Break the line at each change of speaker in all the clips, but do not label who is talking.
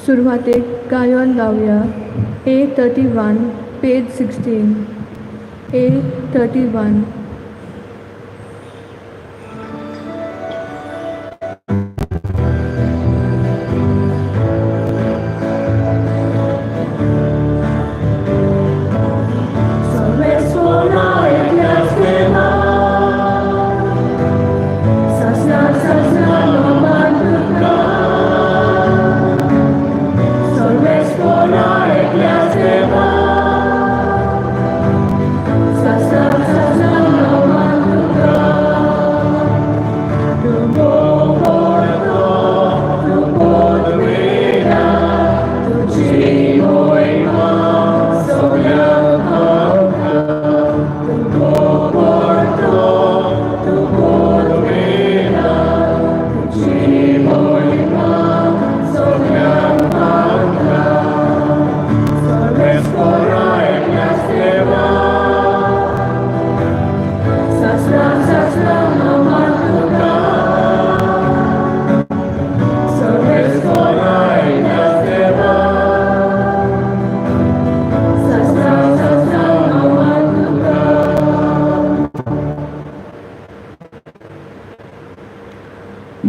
सुरवातेक गायन लावया. A31, page 16. A31.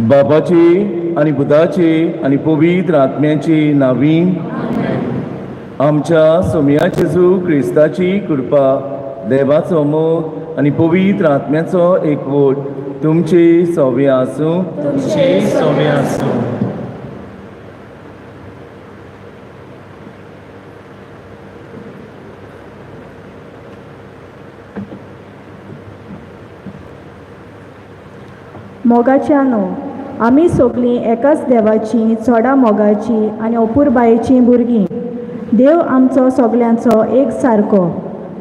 बापाची आणि पुताची आणि पवित्र आत्म्याची नावी आमच्या सोम्या जेजू क्रिस्ताची कृपा देवाचो मोग आणि पवित्र आत्म्याचो एकवट तुमची सव्य आसूं.
मोगाच्यानो आमी सगळीं एकाच देवाची चोडा मोगाची आनी अपुरबायेचीं भुरगीं. देव आमचो सगळ्यांचो एक सारको,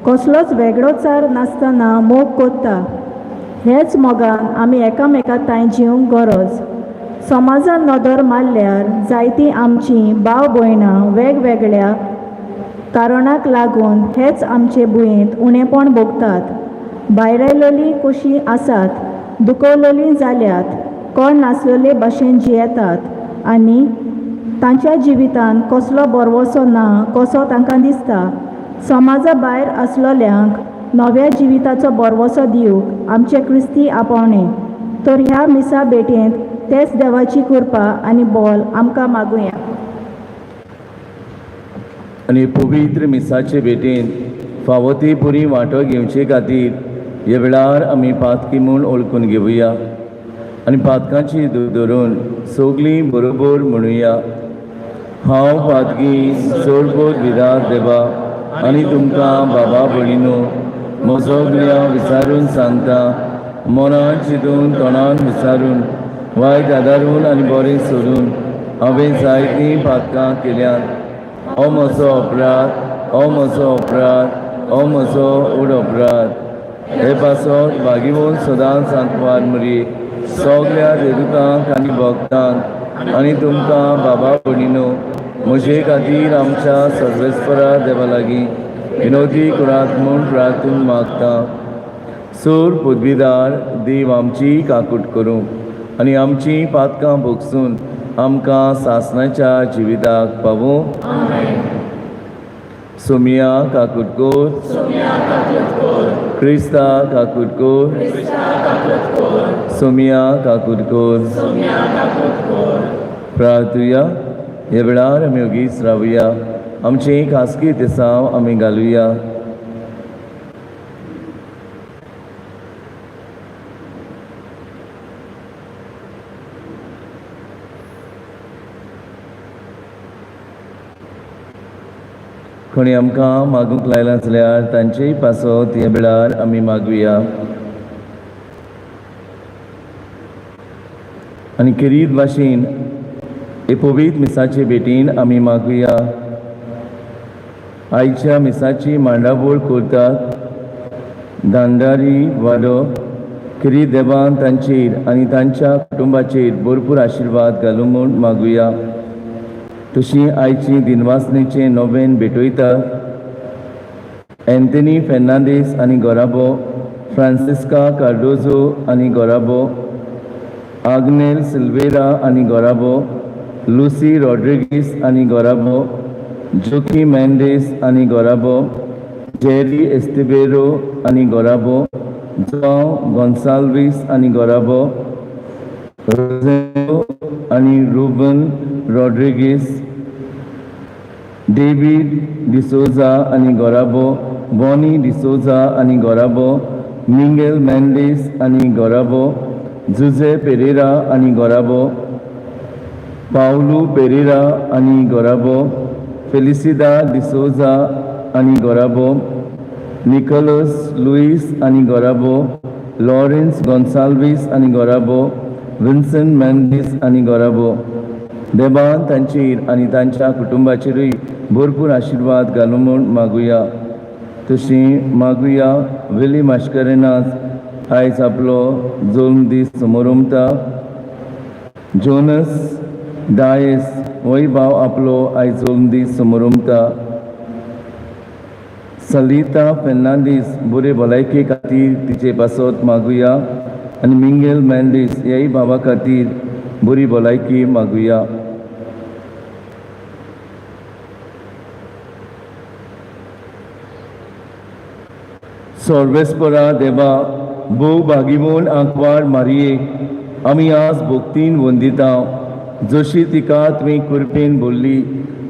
कसलोच वेगळोचार नासतना मोग कोत्ता. हेच मोगान आमी एकामेकांताय जिवंक गरज. समाजान नदर मारल्यार जायतीं आमचीं भाव भयणां वेगवेगळ्या कारणाक लागून हेच आमचे भुंयेंत उणेपण भोगतात. भायरायलोलीं कशीं आसात, दुखवलेलीं जाल्यात, कोण नासलेले भाशेन जियेतात आनी तांच्या जिवितान कसलो बरवसो ना कसो तांकां दिसता. समाजा भायर आसलोल्यांक नव्या जिविताचो बरवसो दिवंक आमचे क्रिस्ती आपोवणे. तर ह्या मिसा भेटेंत तेच देवाची कृपा आनी बोल आमकां मागुया.
आणि पवित्र मिसाचे भेटेन फावो ती बरी वांटो घेवचे खातीर ह्या वेळार आमी पातकी म्हूण ओळखून घेवया आनी पातकांची धरून सगळीं बरोबर म्हणुया. हांव पातकी चडबोद विरात देवा आनी तुमकां बाबा भयणीनो म्हजो गुन्या विचारून सांगता. मनान चिंतून तोंडान विचारून वायट आदारून आनी बरें सोडून हांवें जायतीं पातकां केल्यात. हो म्हजो अपराध, हो म्हजो अपराध, हो म्हजो उड अपराध. हे पासत भागीवून सदांच सांतवार मरी सगळ्या देदूतांक आनी भक्तांक आनी तुमकां बाबा भयणीनो म्हजे खातीर आमच्या सर्वेस्परा देवा लागीं विनोदी करात म्हूण प्रार्थून मागता. सूर पदवीदार देव आमची काकूट करूं आनी आमची पातकां भोगसून आमकां सासणाच्या जिविताक पावूं. सोमिया काकूट कोर, क्रिस्ता काकूट कोर, सोमिया काकूट कोर. प्रार्थुया. ह्या वेळार आमी ओगीच रावया. आमची खासगी तिसांव आमी घालुया. कोणी आमकां मागूंक लायला जाल्यार तांचेय पासत ह्या वेळार आमी मागुया. आनी किरीत भाशेन हे पवित्र मिसाचे भेटीन आमी मागुया. आयच्या मिसाची मांडावळ करतात दांडारी वाडो किरीत देवान तांचेर आनी तांच्या कुटुंबाचेर भरपूर आशिर्वाद घालूं म्हूण मागुया. तशी आयची दिनवासनेचें नोवेन भेटयता एंथनी फेर्नांडीस आनी गोराबो, फ्रांसिस्का कार्डोजो आनी गोराबो, आग्नेल सिल्वेरा आनी गोराबो, लुसी रॉड्रिगीस आनी गोराबो, जोकी मेंडेस आनी गोराबो, जेरी एस्तेबेरो आनी गोराबो, जोआव गोन्साल्वीस आनी गोराबो, रोजेलो आनी रूबन रॉड्रिगीस, डेविड डिसोजा आनी गोराबो, बॉनी डिसोजा आनी गोराबो, मिंगेल मेंडेस आनी गोराबो, जुजे पेरेरा आनी गोराबो, पाउलो पेरेरा आनी गोराबो, फेलिसिदा डिसोजा आनी गोराबो, निकोलस लुईस आनी गोराबो, लॉरेंस गोन्साल्वीस आनी गोराबो, विन्सेंट मेंडेस आनी गोराबो. देवान तांचेर आनी तांच्या कुटुंबाचेरूय भरपूर आशिर्वाद घालूं म्हूण मागुया. तशें मागुया विली मास्करेनास आयज आपलो जल्म दीस समोर उमता. जोनस डायस होय भाव आपलो आयज जल्म दीस समोर उमता. सलिता फेर्नांदीस बरे भलायके खातीर तिचे पासत मागुया आनी मिंगेल मेंडेस ह्याय भावा खातीर बरी भलायकी मागुया. सर्वेस्परा देवा भोव भागीमोन आंकवार मारये आमी आज भोक्तीन वंदिता. जशी तिका तुवें कुरपेन भरली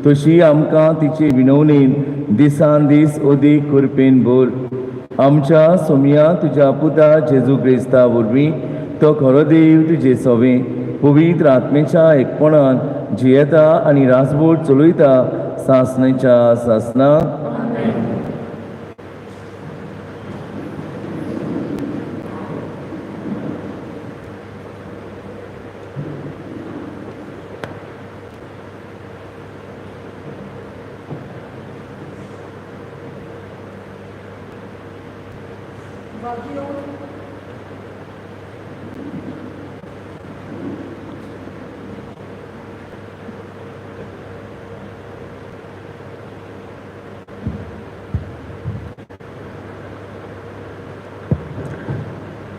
तशी आमकां तिचे विनवणेन दिसान दीस अदीक कुरपेन भर. आमच्या सोम्या तुज्या पुता जेजू क्रिस्ता वरवीं तो खरो देव तुजे सवें पवित्र आत्मेच्या एकपणान जियेता आनी रासभर चलयता सासणेच्या सासना.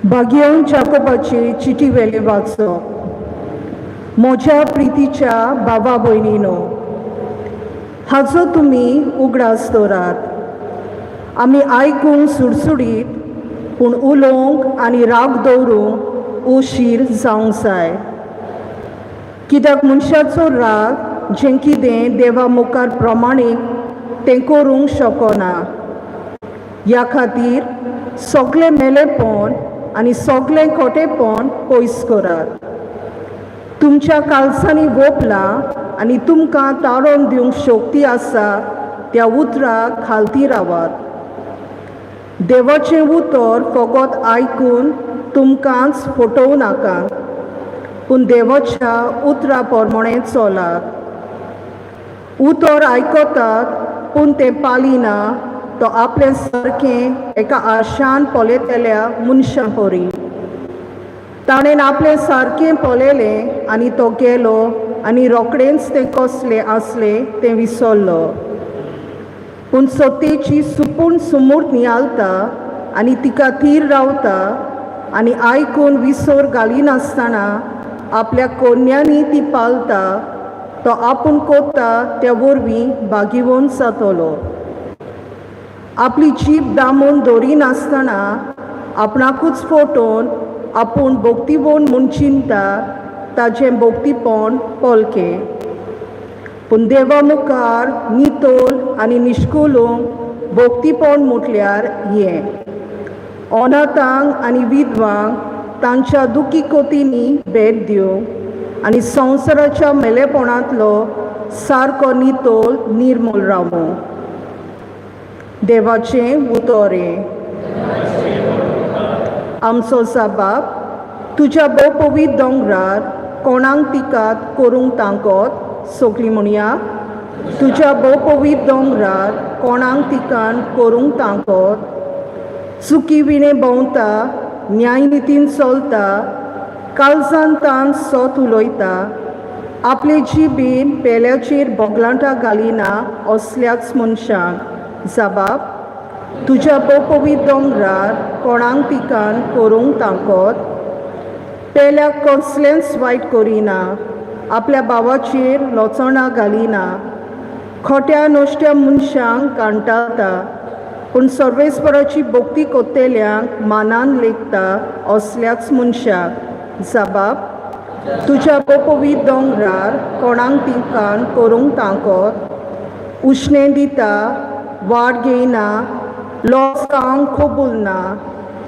भाग्यवन जाकोबाची चिटी वेले वाचो. म्हज्या प्रितीच्या भावा भयणीनो, हाचो तुमी उगडास दवरात. आमी आयकूंक सुडसुडीत पूण उलोवंक आनी राग दवरूंक उशीर जावंक जाय. कित्याक मनशाचो राग जें कितें देवा मुखार प्रमाणीक तें करूंक शकना. ह्या खातीर सगळें मेलेपण आनी सगळें खोटेपण पयस करात. तुमच्या काळजांनी वोपलां आनी तुमकां ताळोवन दिवंक शक्ती आसा त्या उतराक खालती रावात. देवाचें उतर फकत आयकून तुमकांच फटोवं नाका, पूण देवाच्या उतरा प्रमाणें चलात. उतर आयकतात पूण तें पालिना तो आपलें सारकें एका आशान पळयतल्या मनशा परी. ताणें आपलें सारकें पळयलें आनी तो गेलो आनी रोखडेंच तें कसलें आसलें तें विसरलो. पूण सतेची सुपूर्ण सुमूर्त नियालता आनी तिका थीर रावता आनी आयकून विसर घालिनासतना आपल्या कोन्यांनी ती पालता. तो आपूण कोत्ता त्या वरवीं भागीवन जातलो. आपली जीब दामून दवरिनासतना आपणाकूच फटोवन आपूण भोक्तीपण म्हूण चिंता ताचें भोक्तीपण पलकें. पूण देवा मुखार नितोल आनी निश्कुलूंक भोक्तीपण म्हटल्यार हें. अनाथांक आनी विधवांक तांच्या दुखी कोतींनी भेट दिवंक आनी संवसाराच्या मेलेपणांतलो सारको नितोल निर्मूल रावूंक. देवाचें उतोरें. आमचो जाबाब तुज्या भोवपवीत दोंगरार कोणाक तिकात करूंक तांकोत. सगळीं म्हणया, तुज्या भोवपवीत दोंगरार कोणाक तिकान करूंक तांकोत. चुकी विणें भोंवता, न्यायनितीन चलता, काळजान तान सोत उलयता, आपले जिबीन पेल्याचेर बोगलांटां घालिना असल्याच मनशांक जाबाब तुज्या भोवपवीत दोंगरार कोणाक तिकान करूंक तांकोत. पेल्याक कसलेंच वायट करिना, आपल्या भावाचेर लोचणां घालिना, खोट्या नोश्ट्या मनशांक कांटाळटा, पूण सर्वेस्पराची भक्ती कोत्तेल्यांक मानान लेखता असल्याच मनशाक जबाब तुज्या पवित्र दोंगरार कोणाक तिकान करूंक तांकोत, उश्णें दिता, वाड घेयना, लोकांक खोबुलना,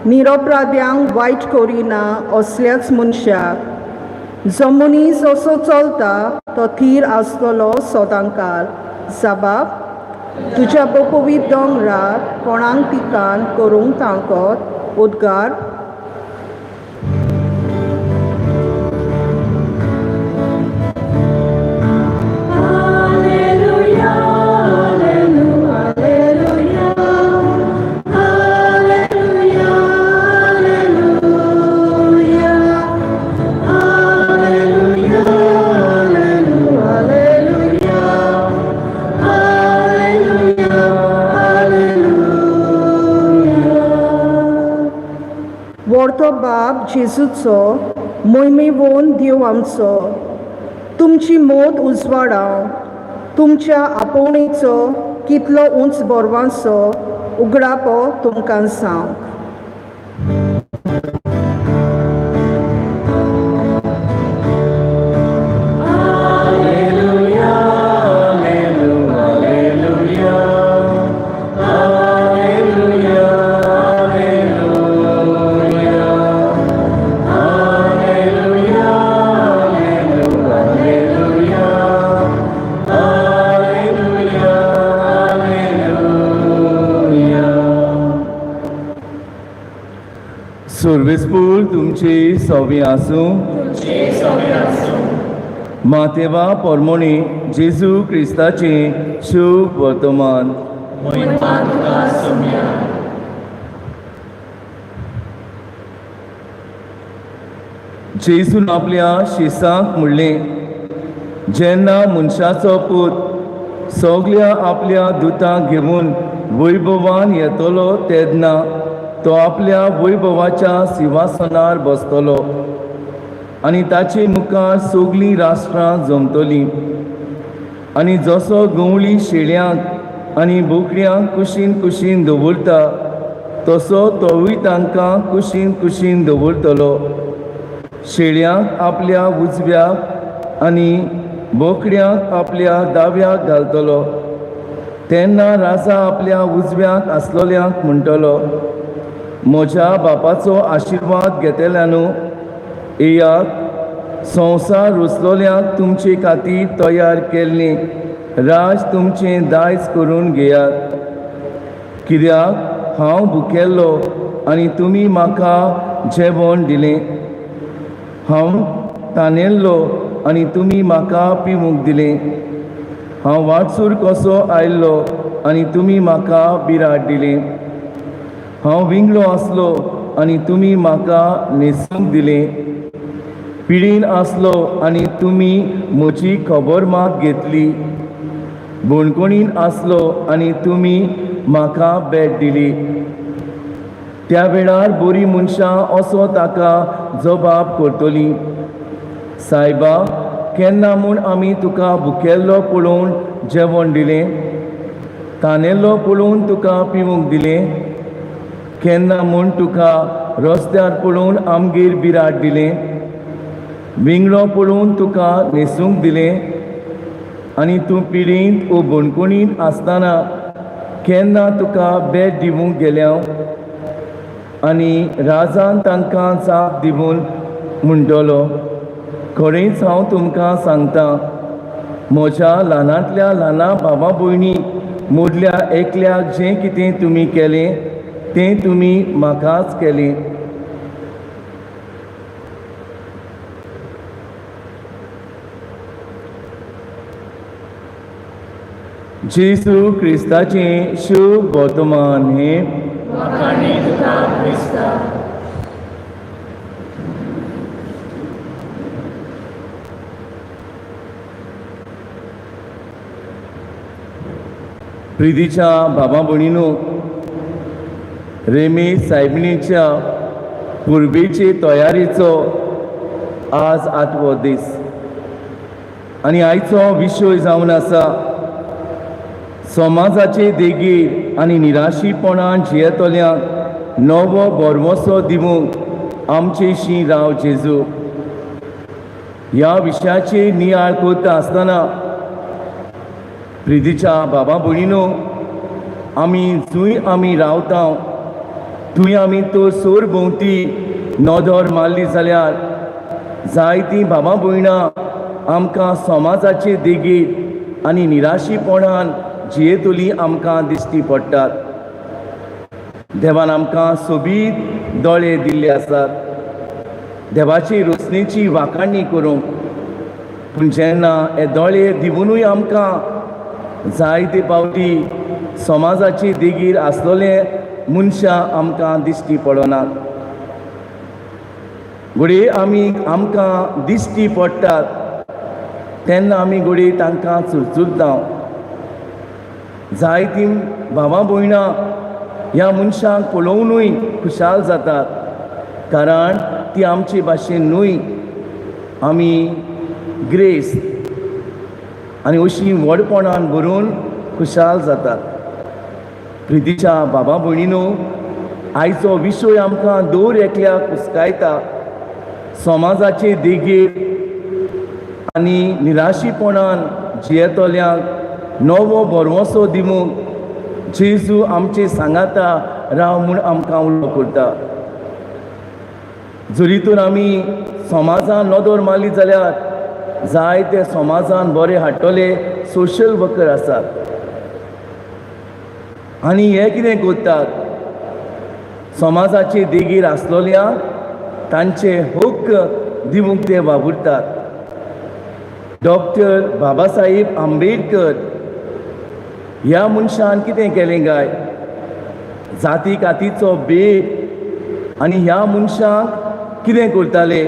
निरपराध्यांक वायट करिना असल्याच मनशाक जो मनीस असो चलता तो थीर आसतलो सोदांकाल जबाब तुज्या पवित्र दोंगरार कोणाक तिकान करूंक तांकोत उद्गार व्हरतो बाब जेजूचो मोहिमेवोन देव आमचो तुमची मोद उजवाडाव तुमच्या आपोवणेचो कितलो उंच बोरवांचो उगडापो तुमकां सांग
सर्वेस्पूर तुमची सोवी आसूं मातेवा पोरमोणी जेजू क्रिस्ताचे शुभ वर्तमान जेजून आपल्या शिसांक म्हणलें जेन्ना मनशाचो पूत सगल्या आपल्या दुतांक घेवन वैभवान येतलो तेन्ना तो आपल्या वैभवाच्या सिंहासनार बसतलो आनी ताचे मुखार सगलीं राष्ट्रां जमतलीं आनी जसो गवळी शेळ्यांक आनी बोकड्यांक कुशीन कुशीन दवरता तसो तोवूय तांकां कुशीन कुशीन दवरतलो शेळ्यांक आपल्या उजव्याक आनी बोकड्यांक आपल्या दाव्याक घालतलो तेन्ना राजा आपल्या उजव्याक आसलोल्यांक म्हणटलो म्हज्या बापाचो आशिर्वाद घेतल्यानू येयात संवसार रुचलोल्यांक तुमचे खातीर तयार केल्लें राज तुमचें दायज करून घेयात कित्याक हांव भुकेल्लो आनी तुमी म्हाका जेवण दिलें हांव तानेल्लो आनी तुमी म्हाका पिवूंक दिलें हांव वाटसूर कसो आयल्लो आनी तुमी म्हाका बिराड दिलें हांव विंगडो आसलो आनी तुमी म्हाका न्हेसूंक दिलें पिडीन आसलो आनी तुमी म्हजी खबर मात घेतली बोणकोणीन आसलो आनी तुमी म्हाका भेट दिली त्या वेळार बरी मनशां असो ताका जबाब करतलीं सायबा केन्ना म्हूण आमी तुका भुकेल्लो पळोवन जेवण दिलें तानेल्लो पळोवन तुका पिवूंक दिलें केन्ना म्हूण तुका रस्त्यार पळोवन आमगेर बिराड दिलें विंगडो पळोवन तुका न्हेसूंक दिलें आनी तूं पिडींत वो बोणकुणींत आसतना केन्ना तुका भेट दिवूंक गेल्या आनी राजान तांकां जाप दिवून म्हणटलो खरेंच हांव तुमकां सांगतां म्हज्या ल्हानांतल्या ल्हाना भावा भयणी मदल्या एकल्याक जें कितें तुमी केलें तें तुमी म्हाकाच केलें जेजू क्रिस्ताचें शुभ वर्तमान हें प्रितीच्या बाबा भयणीनो रेमी सायबिणीच्या पुर्वेचे तयारीचो आज 8वो दीस आनी आयचो विशय जावन आसा समाजाचे देगेर आनी निराशीपणान जियेतल्यांक नवो बोरवोसो दिवंक आमचेशी राव जेजू. ह्या विशयाचेर नियाळ करता आसतना प्रितीच्या बाबा भयणीनो, आमी जंय आमी रावता थंय आमी तो सोर भोंवती नदर मारली जाल्यार जायतीं बाबा भयणां आमकां समाजाचे देगेर आनी निराशीपणान जियेतली आमकां दिश्टी पडटात. देवान आमकां सोबीत दोळे दिल्ले आसात देवाची रोसणेची वाखाणणी करूंक. पूण जेन्ना हे दोळे दिवनूय आमकां जायते पावटी समाजाचे देगेर आसलोले मनशां आमकां दिश्टी पडनात. घडये आमकां दिश्टी पडटात तेन्ना आमी घडये तांकां चुरचुरता. जायतीं भावां भयणां ह्या मनशांक पळोवनूय खुशाल जातात कारण ती आमचे भाशेन न्हय. आमी ग्रेस आनी अशीं व्हडपणान भरून खुशाल जातात. प्रितीच्या बाबा भयणीनो, आयचो विशय आमकां दर एकल्याक हुस्कायता. समाजाचे देगेर आनी निराशीपणान जियेतल्यांक नवो बोरवोसो दिवंक जेजू आमचे सांगाता राव म्हूण आमकां उलो करता. जरी तर आमी समाजान नदर मारली जाल्यार जायते समाजान बरे हाडटले सोशल वर्कर आसात आनी हे कितें करतात समाजाचे देगेर आसलोल्यांक तांचे हक्क दिवंक ते वावुरतात. डॉक्टर बाबासाहेब आंबेडकर ह्या मनशान कितें केलें काय, जाती कातीचो भेद आनी ह्या मनशांक कितें करताले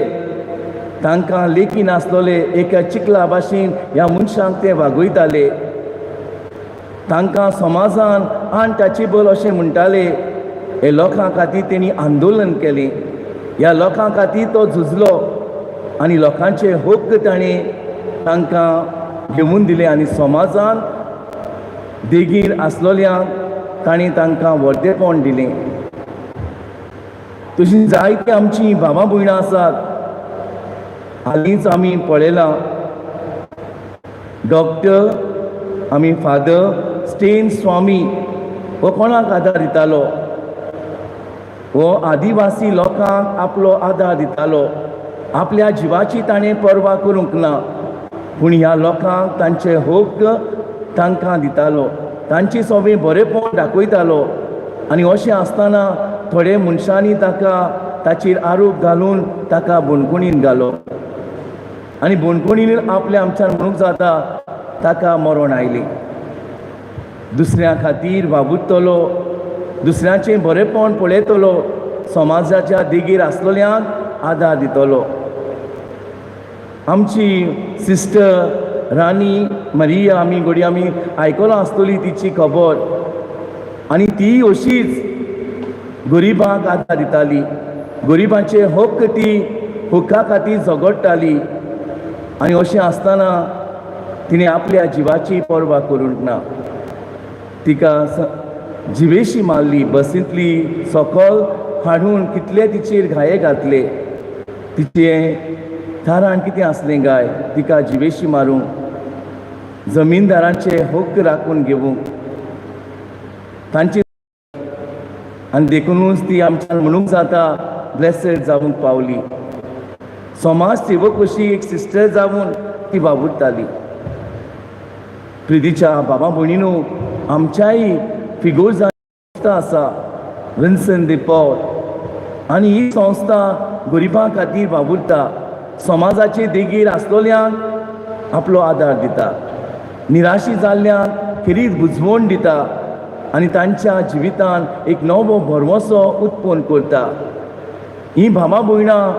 तांकां लेखी नासलोले एका चिकला भाशेन ह्या मनशांक ते वागयताले. तांकां समाजान अनटचेबल अशें म्हणटाले. हे लोकां खातीर तेणी आंदोलन केलें. ह्या लोकां खातीर तो झुजलो आनी लोकांचे हक्क ताणें तांकां घेवन दिले आनी समाजान देगेर आसलोल्यांक ताणें तांकां व्हडलेपण दिलें. तशीं जायतीं आमचीं भावां भयणां आसात. हालींच आमी पळयलां डॉक्टर आमी फादर स्टेन स्वामी हो कोणाक आदार दितालो? हो आदिवासी लोकांक आपलो आदार दितालो. आपल्या जिवाची ताणें पर्वा करूंक ना पूण ह्या लोकांक तांचे हक्क तांकां दितालो. तांची सगळें बरेंपण दाखयतालो आनी अशें आसतना थोडे मनशांनी ताचेर आरोप घालून ताका बोणकुणीन घालो आनी बोणकुणीन आपल्या आमच्यान म्हणूंक जाता ताका मरण आयलें. दुसऱ्या खातीर वावुरतलो, दुसऱ्याचें बरेंपण पळयतलो, समाजाच्या देगेर आसलोल्यांक आदार दितलो. आमची सिस्टर राणी मरिया आमी आयकलां आसतली तिची खबर आनी ती अशीच गरिबांक आदार दिताली. गरिबांचे हक्क ती हक्का खातीर झगडटाली आनी अशें आसतना तिणें आपल्या जिवाची पर्वा करूंक ना. तिका जिवेशी मारली. बसींतली सकल हाडून कितले तिचेर घाये घातले. तिचे थारान कितें आसलें काय, तिका जिवेशी मारूंक, जमीनदारांचे हक्क राखून घेवंक तांचे आनी देखूनच ती आमच्यान म्हणूंक जाता ब्लेसड जावंक पावली. समाज सेवक अशी एक सिस्टर जावन ती वावुरताली. प्रितीच्या बाबा भयणीनो, आमच्याय फिगोर संस्था आसा विन्सन दी पॉल आनी ही संस्था गरिबां खातीर वावुरता. समाजाचे देगेर आसलोल्यांक आपलो आदार दिता, निराशी जाल्ल्यांक खेरीत बुजवण दिता आनी तांच्या जिवितान एक नवो भरवोसो उत्पन्न करता. ही भावां भयणां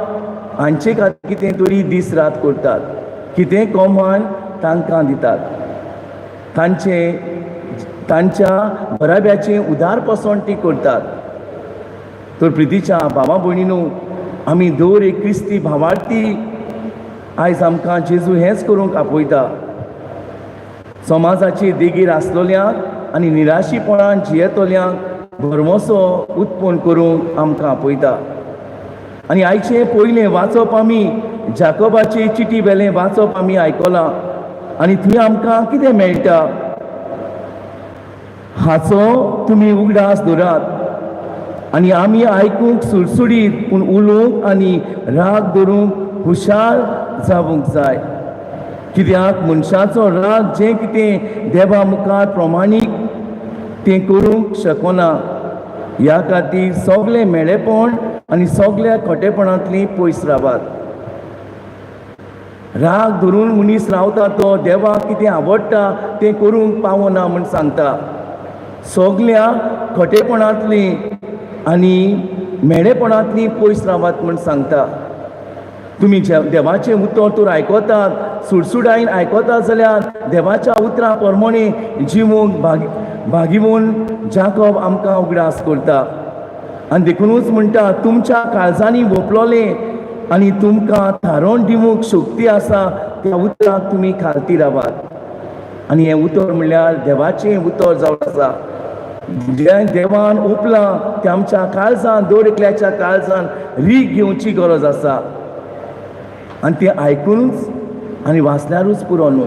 हांचे खातीर कितें तरी दीस रात करतात, कितें कोमान तांकां दितात. तांच्या बराब्याचें उदारपसण ती करतात. तर प्रितीच्या भावां भयणीनो, आमी दर एक क्रिस्ती भावार्थी आयज आमकां जेजू हेंच करूंक आपयता. समाजाची देगीर आसलोल्यांक आनी निराशीपणान जियेतोल्यांक भरवोसो उत्पन्न करूंक आमकां आपयता. आनी आयचें पयलें वाचप आमी जाकोबाची चिटी वेलें वाचप आमी आयकलां. आनी थंय आमकां कितें मेळटा? हाचो तुमी उगडास दवरात आनी आमी आयकूंक सुडसुडीत पूण उलोवंक आनी राग धरूंक हुशार जावंक जाय. कित्याक मनशाचो राग जें कितें देवा मुखार प्रमाणीक तें करूंक शकना. ह्या खातीर सगलें मेळेपण आनी सगल्या खोटेपणांतलीं पयस रावात. राग धरून मनीस रावता तो देवाक कितें आवडटा तें करूंक पावना म्हूण सांगता. सगल्या खोटेपणांतलीं आनी मेळेपणांतलीं पयस रावात म्हूण सांगता. तुमी देवाचें उतर तर आयकतात, सुडसुडायन आयकतात जाल्यार देवाच्या उतरा प्रमाणे जिवूंक भागिवून जाकोब आमकां उगडास करता. आनी देखूनच म्हणटा तुमच्या काळजांनी ओपलोलें आनी तुमकां थारोवन दिवंक शक्ती आसा त्या उतराक तुमी खालती रावात. आनी हें उतर म्हणल्यार देवाचें उतर जावन आसा. जें देवान ओपलां तें आमच्या काळजान दर एकल्याच्या काळजान रीग घेवची गरज आसा. आनी तें आयकूनच आनी वाचल्यारूच पुरो न्हू.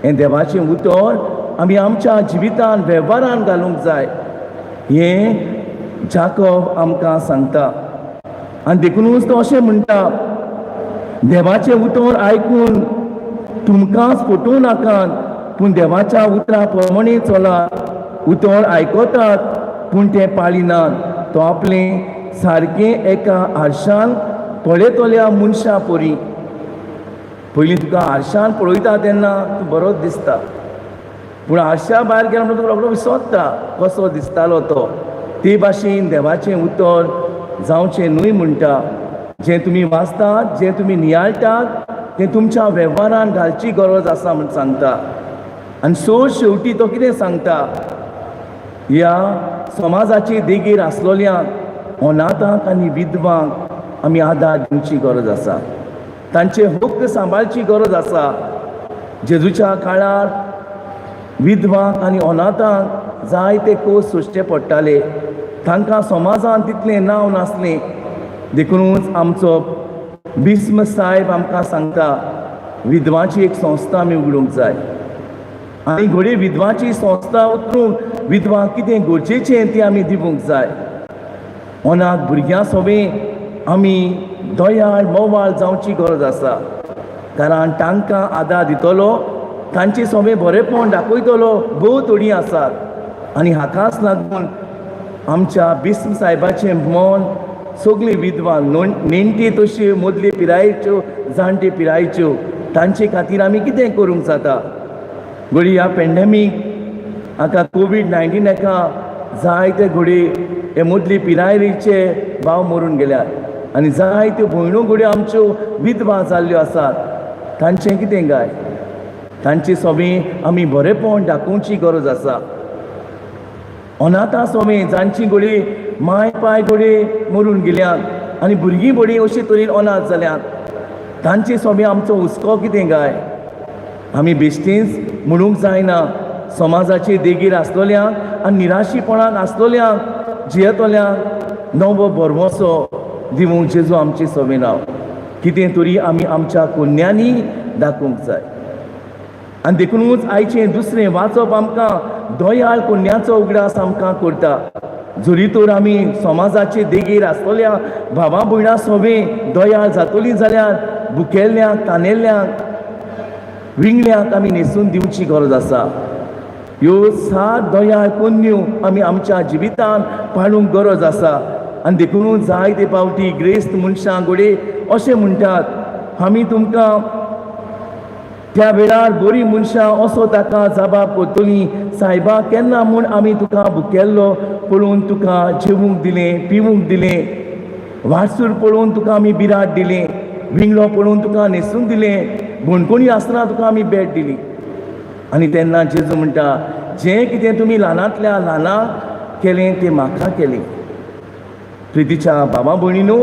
हें देवाचें उतर आमी आमच्या जिवितान वेव्हारान घालूंक जाय हें जाकोब आमकां सांगता. आनी देखूनच तो अशें म्हणटा देवाचें उतर आयकून तुमकांच फटोवं नाकात पूण देवाच्या उतरा प्रमाणे चलात. उतर आयकतात पूण तें पाळिनात. तो आपलें सारकें एका आरशान पळयतल्या मनशा परी. पयलीं तुका आरशान पळयता तेन्ना तूं बरोच दिसता पूण आरशा भायर गेलो म्हणटा तुका रोखडो विसरता कसो दिसतालो तो. ते भाशेन देवाचें उतर जावचें न्हय म्हणटा. जें तुमी वाचतात, जें तुमी नियाळटात तें तुमच्या वेव्हारान घालची गरज आसा म्हूण सांगता. आनी सो शेवटी तो कितें सांगता? ह्या समाजाची देगीर आसलोल्यांक अनाथांक आनी विधवांक आमी आदार दिवची गरज आसा. तांचे हक्क सांबाळची गरज आसा. जेजूच्या काळार विधवांक आनी अनाथांक जायते कोस सोंसचे पडटाले. तांकां समाजान तितलें नांव नासलें. देखूनच आमचो बिस्म साहेब आमकां सांगता विधवांची एक संस्था आमी उगडूंक जाय. आनी घडये विधवांची संस्था उतरून विधवांक कितें गरजेचें तें आमी दिवंक जाय. अनाथ भुरग्यां सगळें आमी दयाळ मोवाळ जावची गरज आसा. कारण तांकां आदार दितलो, तांचें सगळें बरेंपण दाखयतलो भोव थोडीं आसात. आनी हाकाच लागून आमच्या बिस्म साहेबाचें मन सगळीं विधवा नेणटे तश्यो मदले पिरायेच्यो जाणटे पिरायेच्यो तांचे खातीर आमी कितें करूंक जाता? घडी ह्या पॅन्डेमीक हाका कोवीड-19 हाका जायते घडी हे मदली पिरायेचे भाव मरून गेल्यात आनी जायत्यो भयणो घड्यो आमच्यो विधवा जाल्ल्यो आसात. तांचें कितें काय? तांचे सगळें आमी बरेंपण दाखोवची गरज आसा. अनाथा सगळें जांची घडी माय पाय घडी मरून गेल्यात आनी भुरगीं बडी अशे तरेन अनाथ जाल्यात. तांचे सगळें आमचो हुस्को कितें काय? आमी बेश्टेच म्हणूंक जायना समाजाची देगीर आसलोल्यांक आनी निराशीपणाक आसलोल्यांक जियेतोल्यांक नवो भरवोसो दिवंक जेजू आमचें सगळें नांव. कितें तरी आमी आमच्या कन्यांनी दाखोवंक जाय. आनी देखूनच आयचें दुसरें वाचप आमकां दयाळ कन्याचो उगडास आमकां करता. जरी तर आमी समाजाचे देगीर आसलोल्या भावा भयणां सगळीं दयाळ जातलीं जाल्यार भुकेल्ल्यांक तानेल्ल्यांक विंगल्यांक आमी न्हेसून दिवची गरज आसा. ह्यो 7 दयाळ कन्यो आमी आमच्या जिवितान पाळूंक गरज आसा. आनी देखूनच जायते फावटी ग्रेस्त मनशां घोडे अशें म्हणटात आमी तुमकां त्या वेळार बरीं मनशां असो ताका जबाब करतलीं सायबा केन्ना म्हूण आमी तुका भुकेल्लो पळोवन तुका जेवूंक दिलें पिवूंक दिलें, वाटसूर पळोवन तुका आमी बिराट दिलें, विंगलो पळोवन तुका न्हेसून दिलें, भोणकोणी आसतना तुका आमी भेट दिली. आनी तेन्ना जेजू म्हणटा जें कितें तुमी ल्हानांतल्या ल्हानाक केलें तें म्हाका केलें. प्रितीच्या भावा भयणीनो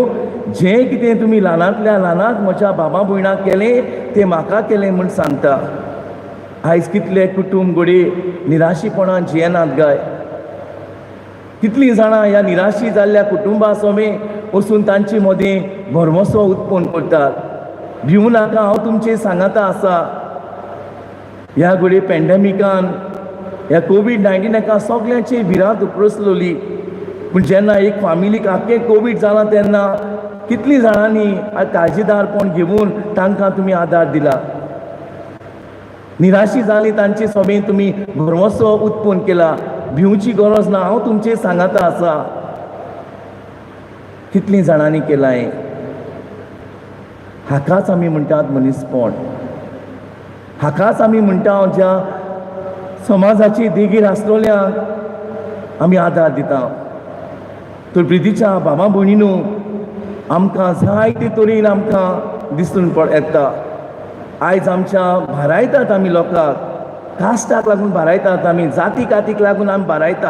जें कितें तुमी ल्हानांतल्या ल्हानाक म्हज्या बाबा भयणाक केलें तें म्हाका केलें म्हूण सांगता. आयज कितले कुटुंब घोडे निराशीपणान जियेनात गाय. कितलीं जाणां ह्या निराशी जाल्ल्या कुटुंबा सोबे वचून तांचे मदें भरवोसो उत्पन्न करतात. भिवू नाका, हांव तुमचें सांगाता आसा. ह्या घोडये पॅन्डेमिकान ह्या कोवीड-19 हाका सगळ्यांची भिरांत उप्रोसलोली. पूण जेन्ना एक फामिलीक आख्खें कोवीड जालां तेन्ना कितलीं जाणांनी काळजीदारपण घेवन तांकां तुमी आदार दिला. निराशी जाली तांचे सोबे तुमी भरवोसो उत्पन्न केला. भिवची गरज ना, हांव तुमचें सांगाता आसा. कितलीं जाणांनी केलां हें. हाकाच आमी म्हणटात मनीसपण. हाकाच आमी म्हणटा ज्या समाजाची देगेर आसलोल्यांक आमी आदार दिता. तर प्रितीच्या बाबा भयणीनो, आमकां जायते तरेन आमकां दिसून येता. आयज आमच्या भारायतात आमी लोकांक, कास्टाक लागून भारायतात आमी, जाती कातीक लागून आमी भारायता.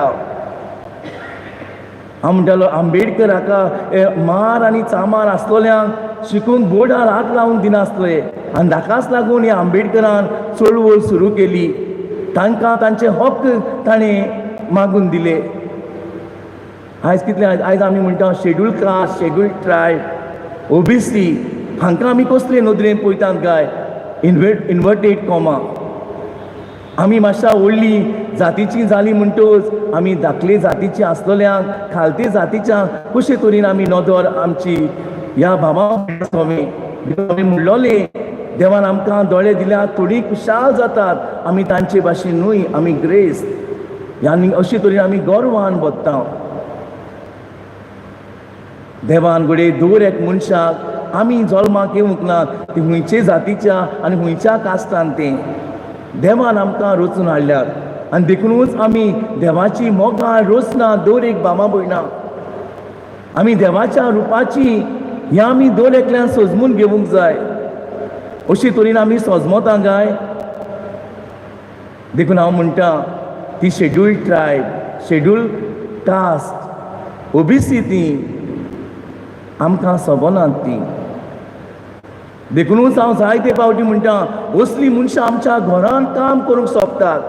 हांव म्हणटालो आंबेडकर हाका मार आनी चामार आसलोल्यांक शिकूंक बोर्डार हात लावूंक दिनासले आनी ताकाच लागून ह्या आंबेडकरान चळवळ सुरू केली. तांकां तांचे हक्क ताणें मागून दिले. आयज कितले आयज आमी म्हणटा schedule caste, schedule tribe, OBC, हांकां आमी कसले नदरेन पळयतात काय. Inverted comma. आमी मातशा व्हडली जातीची जाली म्हणटच आमी धाकले जातीची आसलोल्यांक खालते जातीच्या कशे तरेन आमी नदर आमची ह्या भावा आमी म्हणलोले देवान आमकां दोळे दिल्यात, थोडी खुशाल जातात. आमी तांचे भाशेन न्हय, आमी ग्रेस आनी अशे तरेन आमी गर्वान बदता. देवान घोडे दर एक मनशाक आमी जल्माक येवंक ना, ती हुंयचे जातीच्या आनी हुंयच्या कास्तान तें देवान आमकां रचून हाडल्यात. आनी देखूनच आमी देवाची मोगाळ रोचना दर एक बाबा भयणा. आमी देवाच्या रुपाची ह्या आमी दर एकल्यान सजमून घेवंक जाय. अशे तरेन आमी सजमता गाय. देखून हांव म्हणटा ती schedule tribe, schedule caste, OBC ती आमकां सबनात ती. देखूनच हांव जायते फावटी म्हणटा असलीं मनशां आमच्या घरांत काम करूंक सोबतात.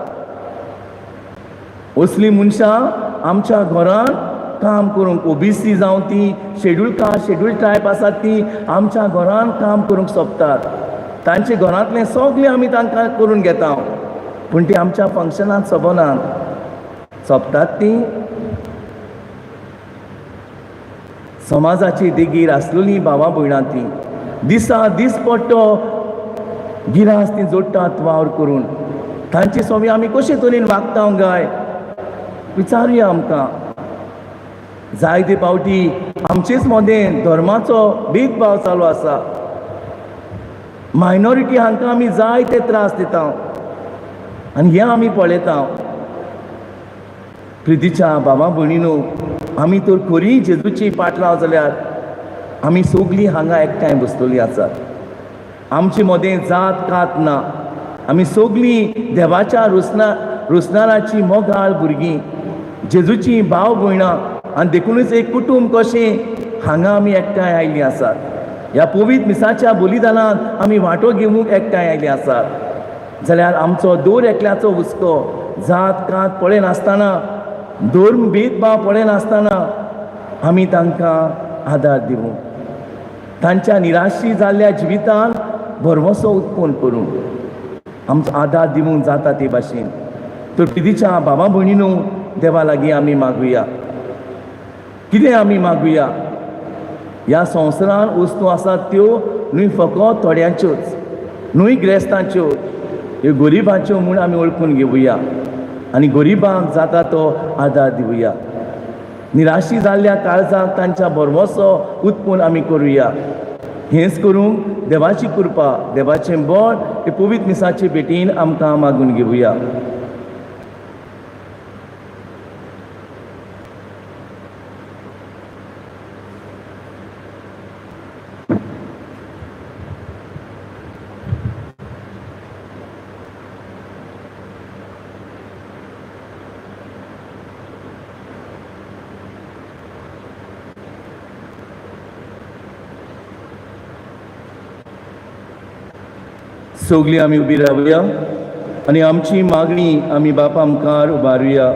असलीं मनशां आमच्या घरांत काम करूंक, ओबीसी जावं ती शेड्यूल कास्ट, शेड्यूल ट्रायब आसात ती आमच्या घरांत काम करूंक सोबतात. तांचे घरांतलें सगळें आमी तांकां करून घेता. पूण ती आमच्या फंक्शनांत सबनात. सोबतात ती समाजाची देगेर आसलेलीं भावां भयणां ती दिसा दीस पडटो गिरास ती जोडटात वावर करून. तांचे सोबे आमी कशे तरेन वागता गाय विचारुया आमकां. जायते फावटी आमचेच मदें धर्माचो भेदभाव चालू आसा. मायनॉरिटी हांकां आमी जायते त्रास दिता आनी हें आमी पळयता. प्रितीच्या बाबा भयणीनो, आमी तर खरी जेजूची पाटलाव जाल्यार आमी सगळीं हांगा एकठांय बसतलीं आसात. आमचे मदें जात कात ना. आमी सगळीं देवाच्या रोसनाराची मोगाळ भुरगीं, जेजूची भाव भयणां आनी देखूनच एक कुटूंब कशें हांगा आमी एकठांय आयिल्लीं आसात. ह्या पवित्र मिसाच्या बलिदानांत आमी वांटो घेवंक एकठांय आयिल्लीं आसात. जाल्यार आमचो दर एकल्याचो हुस्को जात कात पळयनासतना, धर्म भेदभाव पळयनासतना आमी तांकां आदार दिवूं. तांच्या निराशी जाल्ल्या जिवितान भरवोसो उत्पन्न करूं आमचो आदार दिवंक जाता ते भाशेन. तर प्रितीच्या बाबा भयणीनो, देवा लागीं आमी मागुया. कितें आमी मागुया? ह्या संवसारांत वस्तू आसात त्यो न्हय फकत थोड्यांच्योच, न्हय ग्रेस्तांच्यो, ह्यो गरिबांच्यो म्हूण आमी वळखून घेवया आनी गरिबांक जाता तो आदार दिवया. निराशी जाल्ल्या काळजाक तांच्या भरवोसो उत्पन्न आमी करुया. हेंच करूंक देवाची कृपा, देवाचें बळ हे पवित्र मिसाचे भेटीन आमकां मागून घेवया. सगळीं आमी उबी रावया आनी आमची मागणी आमी बापा मुखार उबारुया.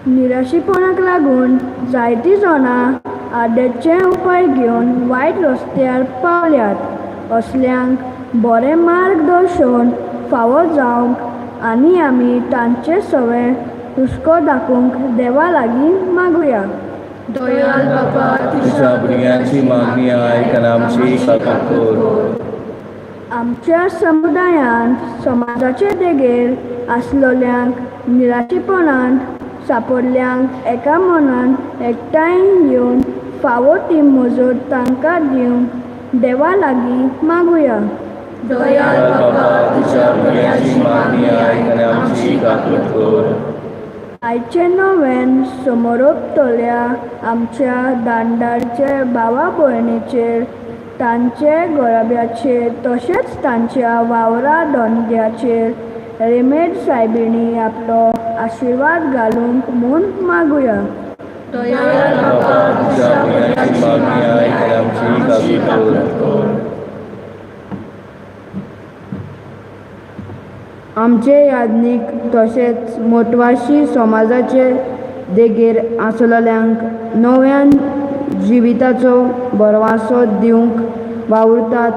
निराशीपणाक लागून जायतीं जाणां आड्याचे उपाय घेवन वायट रस्त्यार पावल्यात. असल्यांक बरें मार्गदर्शन फावो जावंक आनी आमी तांचे सवय हुस्को दाखोवंक देवा लागीं मागुया.
दयाल बाबा
तुज्या भुरग्यांची मागणी आयक आनी आमची काकूट कर.
आमच्या समुदायांत समाजाचे देगेर आसलोल्यांक निराशीपणांत सापडल्यांक एका मनान एकठांय येवन फावो ती मजत तांकां दिवंक देवा लागीं मागुया.
दयाल बाबा तुज्या भुरग्यांची मागणी आयक आनी आमची काकूट कर.
आयचे नव्यान समोरतल्या आमच्या दांडारचे भावा भयणीचेर, तांचे गोरब्याचेर तशेंच तांच्या वावरा दोनग्याचेर रेमेड सायबिणी आपलो आशिर्वाद घालूंक म्हूण मागुया.
दयाल बाबा तुज्या भुरग्यांची मागणी आयक आनी आमची काकूट कर.
आमचे यादनीक तशेंच मोटवाशी समाजाचे देगेर आसलोल्यांक नव्यान जिविताचो बरवासो दिवंक वावुरतात.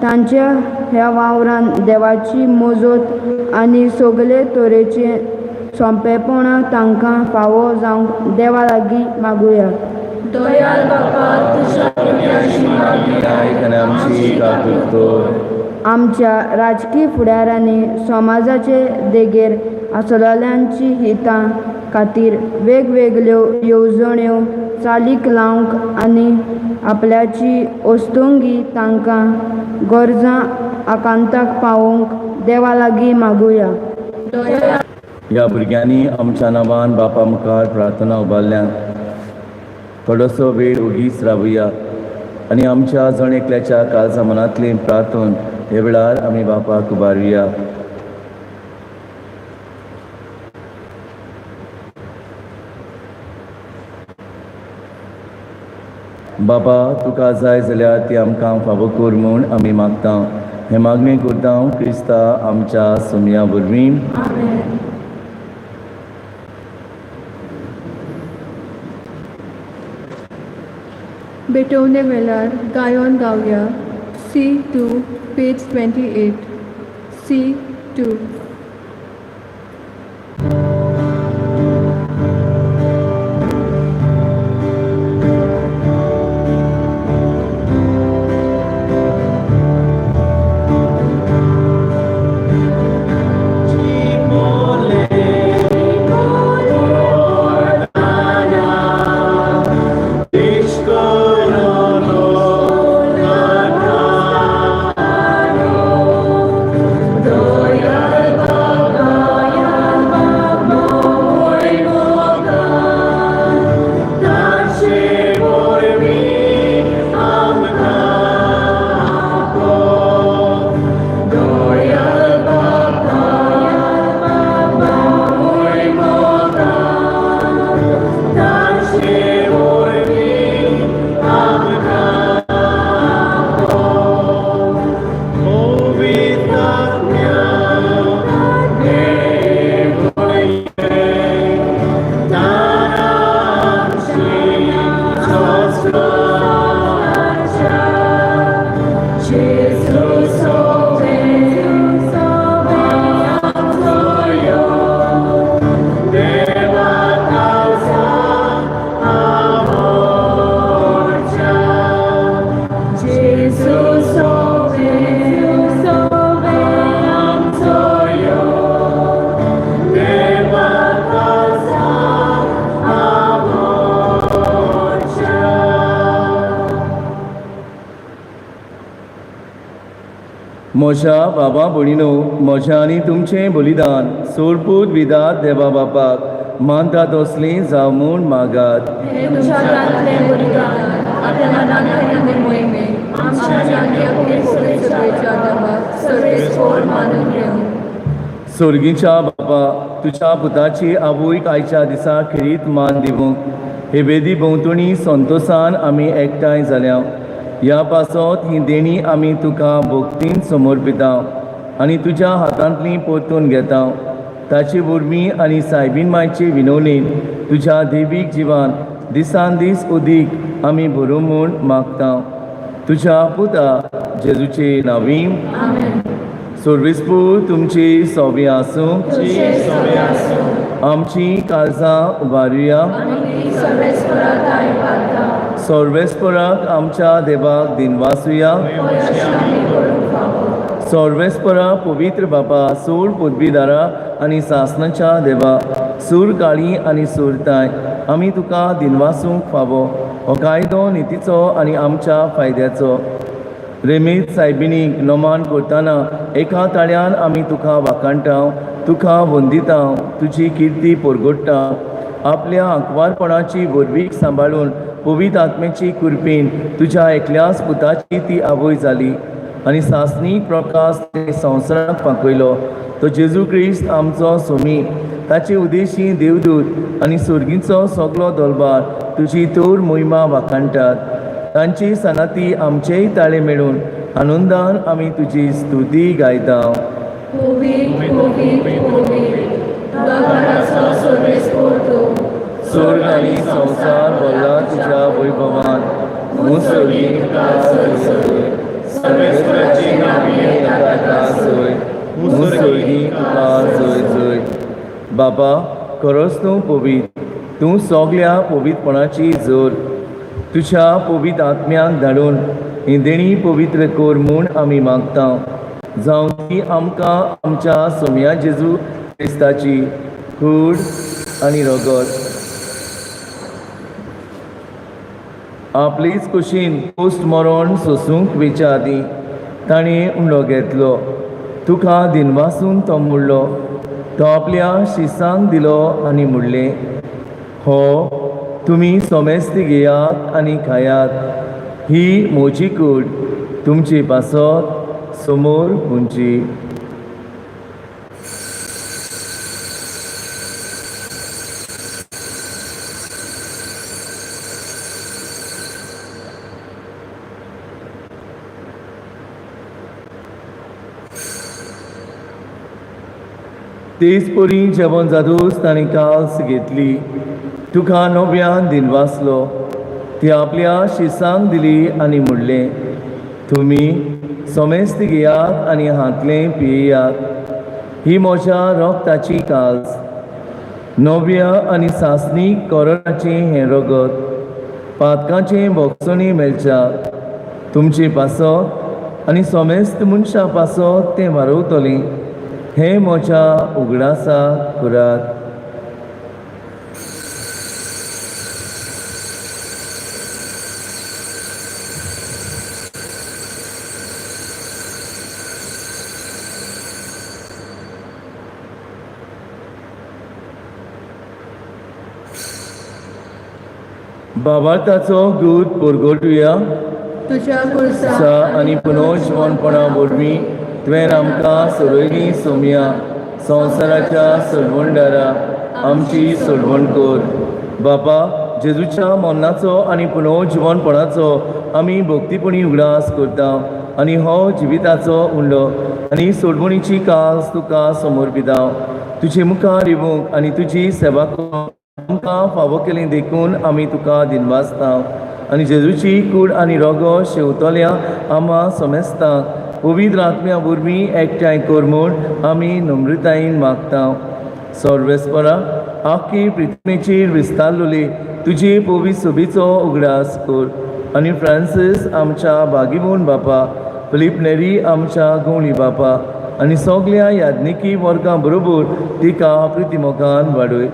तांच्या ह्या वावरान देवाची मजत आनी सगळे तरेचे सोंपेपणां तांकां फावो जावंक देवा लागीं मागुया.
दयाल बाबा तुज्या भुरग्यांची मागणी आयक आनी आमची काकूट कर.
आमच्या राजकीय फुडाऱ्यांनी समाजाचे देगेर आसलोल्यांची हितां खातीर वेगवेगळ्यो येवजण्यो चालीक लावंक आनी आपल्याची ओस्तुंगी तांकां गरजां आकांताक पावोवंक देवा लागीं मागुया.
ह्या भुरग्यांनी आमच्या नांवान बापा मुखार प्रार्थना उबारल्यान थोडोसो वेळ उगीच रावुया आनी आमच्या जण एकल्याच्या काळजा मनांतली प्रार्थून हे वेळार आमी बापाक उबारुया. बाबा तुका जाय जाल्यार ती आमकां फावो कर म्हूण आमी मागता. हे मागणी करता क्रिस्ता आमच्या सुमया वरवीं.
बेटवणे वेळार गायोन गावया. C2 page 28. C2.
Dayal
म्हज्या बाबा भयणीनो, म्हजें आनी तुमचें बलिदान सोडपूत विदात देवा बापाक मानतात असलीं जावं म्हूण मागात.
हे तुझ्या दांतलें बलिदान आपल्या मनान आनी मोहिमेक आमच्या जाग्या पवित्र सभेच्या देवाक सर्वेस्पोर मानून घेवन
स्वर्गीच्या बापा, तुज्या पुताची आवयक आयच्या दिसा खेरीत मान दिवंक हे वेदी भोंवतणी संतोशान आमी एकठांय जाल्या. ह्या पासत ही देणी आमी तुका भक्तीन समर्पिता आनी तुज्या हातांतली परतून घेता. ताचे वरवीं आनी सायबीन मायचे विनवणेन तुज्या देवीक जिवान दिसान दीस उदीक आमी भरूं म्हूण मागता. तुज्या पुता जेजूचे नांवीं सर्वेस्पूर तुमची सोबी आसूं. आमची काळजां उबारुया. सर्वेस्पराक आमच्या देवाक दिनवासुया. सर्वेस्परा पवित्र बापा, सूर पुदबीदारा आनी सासणाच्या देवा, सूर काळी आनी सुरताय आमी तुका दिनवासूंक फावो हो कायदो नितीचो आनी आमच्या फायद्याचो. रेमीत सायबिनीक नोमान करतना एका ताळ्यान आमी तुका वाखाणटा, तुका वंदिता, तुजी किर्ती परगडटा. आपल्या आंकवारपणाची वरवीक सांबाळून पवित्र आत्मेची कुरपीन तुज्या एकल्याच पुताची ती आवय जाली आनी सासणीक प्रकाश ते संवसाराक पाकयलो. तो जेजू क्रिस्त आमचो सोमी, ताचे उदेशी देवदूत आनी सुर्गीचो सगलो दरबार तुजी तोर मोहिमा वाखाणटात. तांची सनाती आमचेय ताळे मेळून आनंदान आमी तुजी स्तुती गायता. स्वर्ग आनी संवसार भरला तुज्या वैभवान. मुसर्गीक जय जय. बाबा, खरोच तूं पवित्र, तूं सगल्या पवित्रपणाची जोर. तुज्या पवित्र आत्म्याक धाडून ही देणी पवित्र कर म्हूण आमी मागता. जावं ती आमकां आमच्या सोम्या जेजू क्रिस्ताची कूड आनी रगत आपलीच कुशीन पोस्ट मरण सोसूंक वेच्या आदीं ताणें उंडो घेतलो. तुका दिनवासून तो मुडलो. तो आपल्या शिसांक दिलो आनी मुडलें, हो तुमी सोमेस्ती घेयात आनी खायात. ही म्हजी कूड. तुमची पासत समोर उंची. तेच परी जेवण जादूच ताणें काल्स घेतली. तुका नव्यान दिनवासलो. ती आपल्या शिसांक दिली आनी म्हणलें, तुमी सोमेस्त घेयात आनी हातलें पियेयात. ही म्हज्या रोगताची काल्स. नव्या आनी सासणीक कोरोनाचें हें रगत पातकांचें भोगसणी मेळच्या. तुमची पासत आनी सोमेस्त मनशा पासत तें वारवतलें. हें म्हज्या उगडासा करात. बाबाताचो दूध परगटुया.
तुझ्या कुर्सा
सा आनी पुनर्जीवनपणा वरवीं तुवें आमकां सोडयली सोम्या संवसाराच्या सोडवणदारा आमची सोडवण कर. बापा, जेजूच्या मरणाचो आनी पुनर्जीवनपणाचो आमी भक्तीपणी उगडास करता आनी हो जिविताचो उंडो आनी सोडवणीची कास तुका समर्पिता. तुजे मुखार येवंक आनी तुजी सेवा करूंक आमकां फावो केलें देखून आमी तुका दिनवासता आनी जेजूची कूड आनी रोगो शेवतोल्या आम्हा सोमेस्तांक पवित्र आत्म्या वरवीं एकठांय कर म्हूण आमी नम्रतायेन मागता. सर्वेस्परा, आख्खी पृथ्वीचेर विस्तारलोली तुजी पवित्र सोबीचो उगडास कर आनी फ्रांसीस आमच्या बागीमोन बापा, फिलीप नेरी आमच्या गवळी बापा आनी सगल्या याज्ञिकी वर्गां बरोबर तिका प्रितीमोगान वाडय.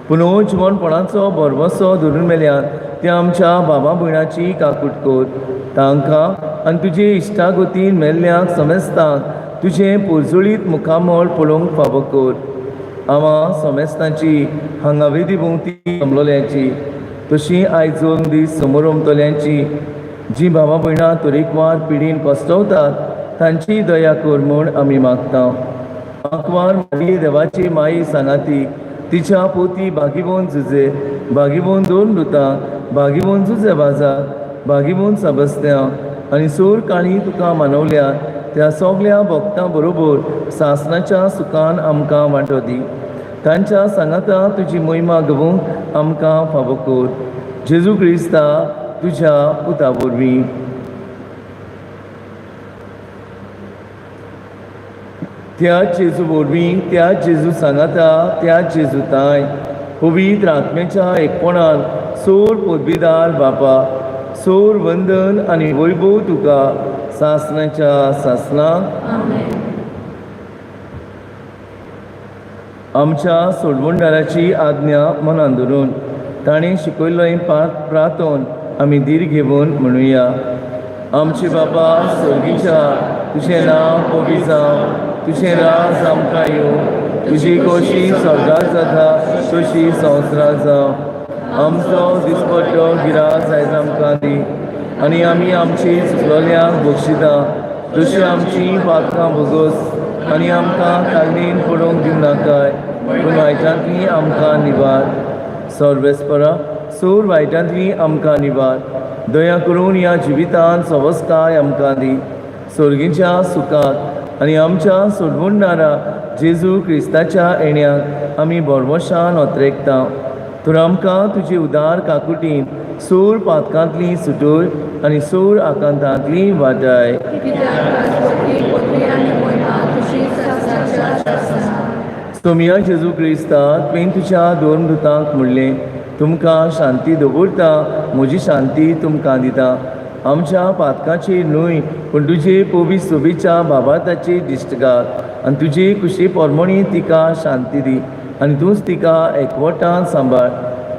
पुनर्जीवनपणाचो बरवसो धरून मेल्यान त्या आमच्या बाबा भयणाची काकूट कर. तांकां आनी तुजे इश्टागोतीन मेल्ल्यांक समेस्तांक तुजें पुरजुळीत मुखामोळ पळोवंक फावो कर. आमा समेस्तांची हांगावेदी भोंवती जमलोल्यांची तशी आयज 2 दीस समोर उमतल्यांची जीं भावां भयणां तरेकवार पिडीन कश्टवतात तांची दया कर म्हूण आमी मागता. आंकवार मारी देवाची माई सांगाती तिच्या पोती भागीबोन झुजे, भागीबोन 2 दुतां, भागीबोन जुजे बाजार, भागीबोन सबस्त्यां आनी सोर काळी तुका मानवल्या त्या सगळ्या भक्तां बरोबर सासणाच्या सुखान आमकां वांटो दी. तांच्या सांगाता तुजी मोहिमा गवूंक आमकां फावो कर. जेजू क्रिस्ता तुज्या पुता वरवीं. त्या जेजू वरवीं, त्या जेजू सांगाता, त्या जेजू ताय पवित्र आत्म्याच्या एकपणान सोर पोदबीदार बापा, सोर वंदन आनी वैभव तुका सासणाच्या सासणाक. आमच्या सोडवणदाराची आज्ञा मनान धरून ताणें शिकयल्लें प्रार्थोन आमी धीर घेवन म्हणुया. आमचे बाबा स्वर्गीच्या, तुजें नांव पवित्र जावं, तुजें राज आमकां येवं, तुजी कशी स्वर्गांत जाता तशी संवसारांत जावं. आमचो दिसपट्टो गिरास आयज आमकां दी आनी आमी आमची चुकलोल्यांक बक्षिता तशी आमची पातकां भोगोस आनी आमकां काळीन पडोवंक दिवं नाकाय पूण वायटांतली आमकां निवार. सर्वेस्परा सोर वायटांतली आमकां निवार. दया करून ह्या जिवितांत सवस्काय आमकां दी. सर्गीच्या सुखात आनी आमच्या सोडवणदारा जेजू क्रिस्ताच्या येण्याक आमी बोरमोशान ओतरेकता. तर आमकां तुजी उदार काकुटीन सोर पातकांतली सुटोर आनी सोर आकांतांतली वाटाय. स्तोमिया जेजू क्रिस्ता तुवें तुज्या 2 दुतांक म्हणलें तुमकां शांती दवरता, म्हजी शांती तुमकां दिता. आमच्या पातकाचेर न्हय पूण तुजे पवित्र सोबीच्या बाबाताचेर दिश्ट घाल आनी तुजी खुशी पोरमोणी तिका शांती दी आनी तूंच तिका एकवटान सांबाळ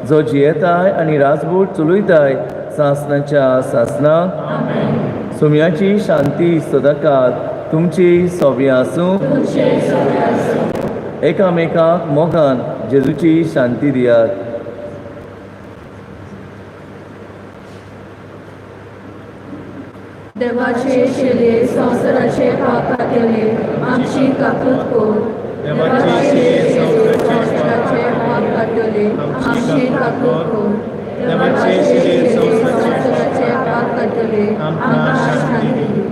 जो जियेताय आनी राजभोट चलयताय सासणाच्या सासणाक. सोम्याची शांती सदांकाळ तुमची सोबी आसूं. एकामेकाक मोगान जेजूची शांती दियात.
देवाचे शेले संवसाराचे पाप खातेले आमची काकूट कोर. देवाचे शेले संवसाराचे पाप खातेले आमची काकूट कोर. देवाचे शेले संवसाराचे पाप खातेले आमकां शांती दी.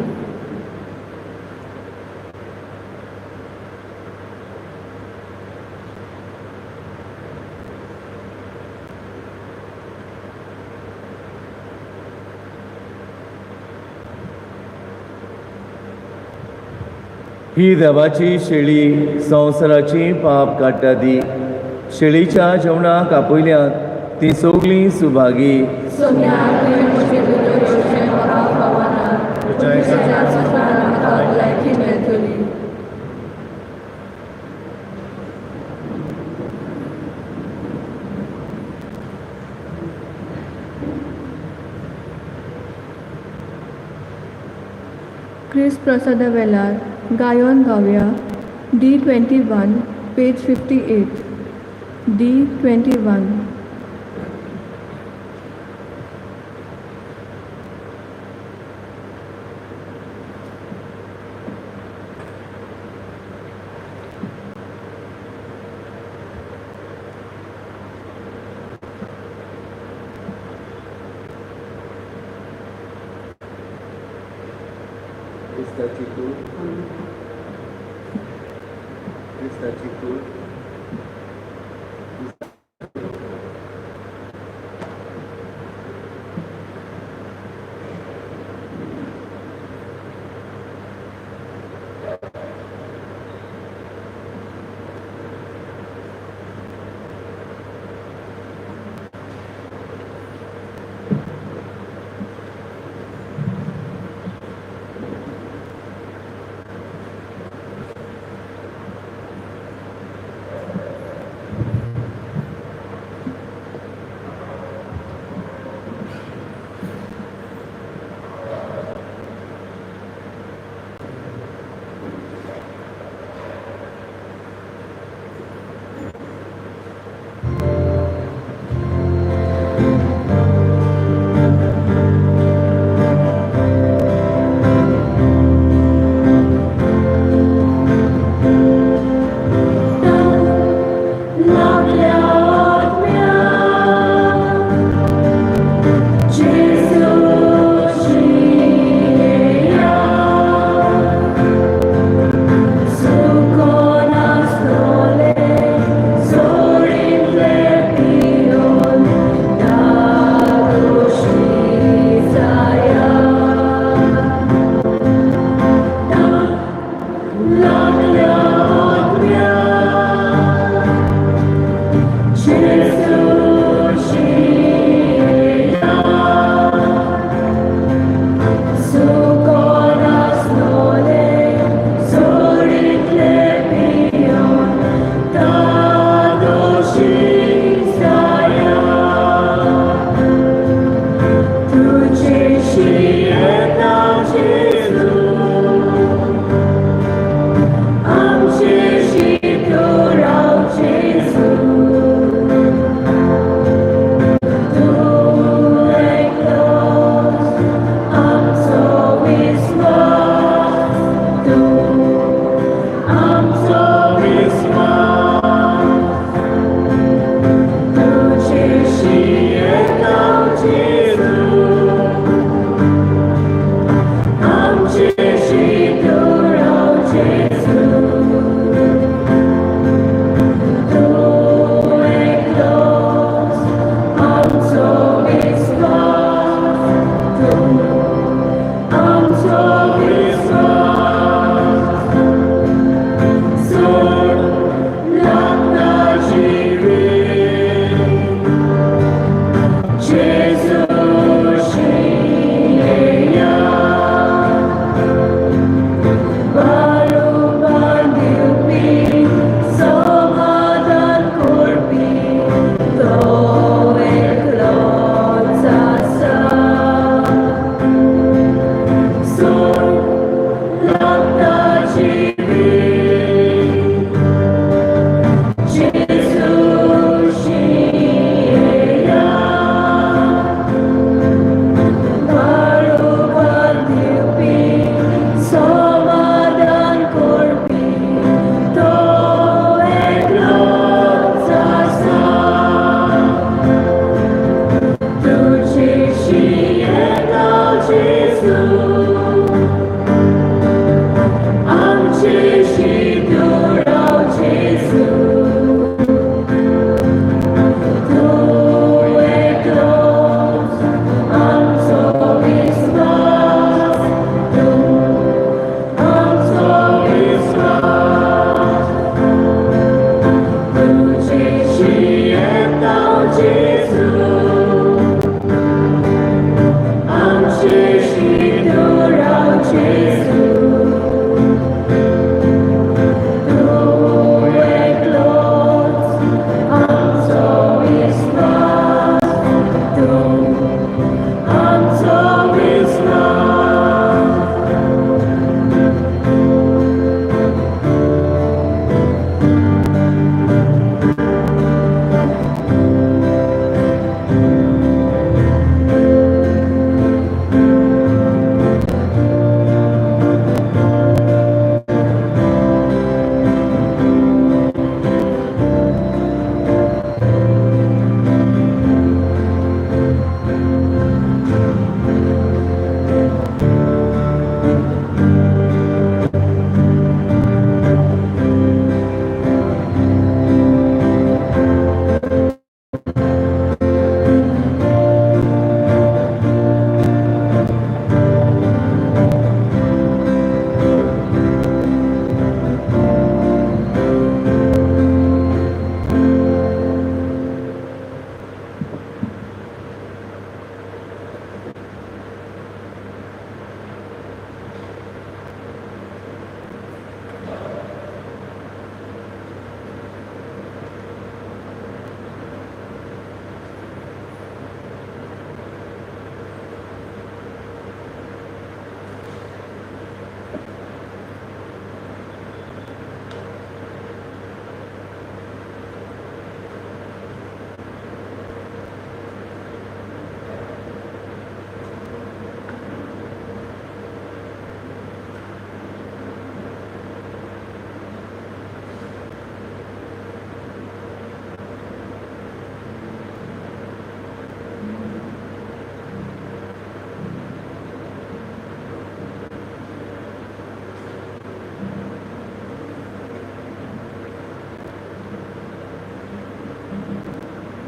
ही देवाची शेळी संवसाराची पाप काडटा दी. शेळीच्या जेवणाक आपयल्यात ती सगळीं सुभागी.
क्रिस्त प्रसादा वेळार गायोन गावया. D21 page 58. D21.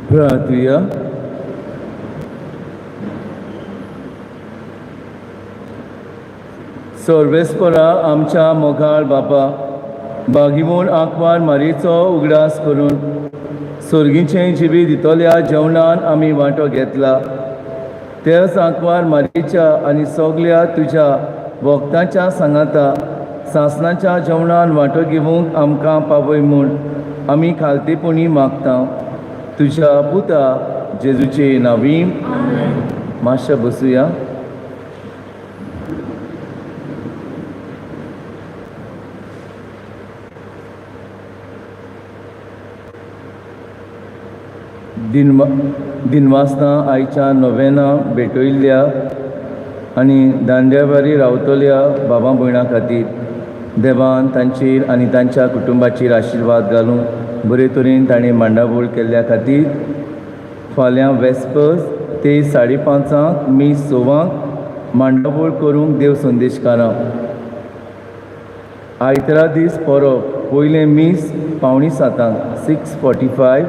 प्रार्थूया. सर्वेस्परा आमच्या मोगाळ बापा, बागिमून आंकवार मारीचो उगडास करून सर्गीचें जिवी दितल्या जेवणान आमी वांटो घेतला. तेच आंकवार मारीच्या आनी सगल्या तुज्या भक्तांच्या सांगाता सासणाच्या जेवणान वांटो घेवंक आमकां पावय म्हूण आमी खालतेपणी मागता. तुज्या पुता जेजूचे नांवी. मातशें बसुया. दिनवासना आयच्या नोवेना भेटयल्ल्या आनी दांड्याबारी रावतल्या बाबा भयणां खातीर देवान तांचेर आनी तांच्या कुटुंबाचेर आशिर्वाद घालून बरे तरेन ताणें मांडावळ केल्ल्या खातीर फाल्यां वेस्पर्स ते 5:30 मे 6 मांडावळ करूंक देव संदेशकारां. आयतारा दीस परब पयलें मीस 6:45 6:45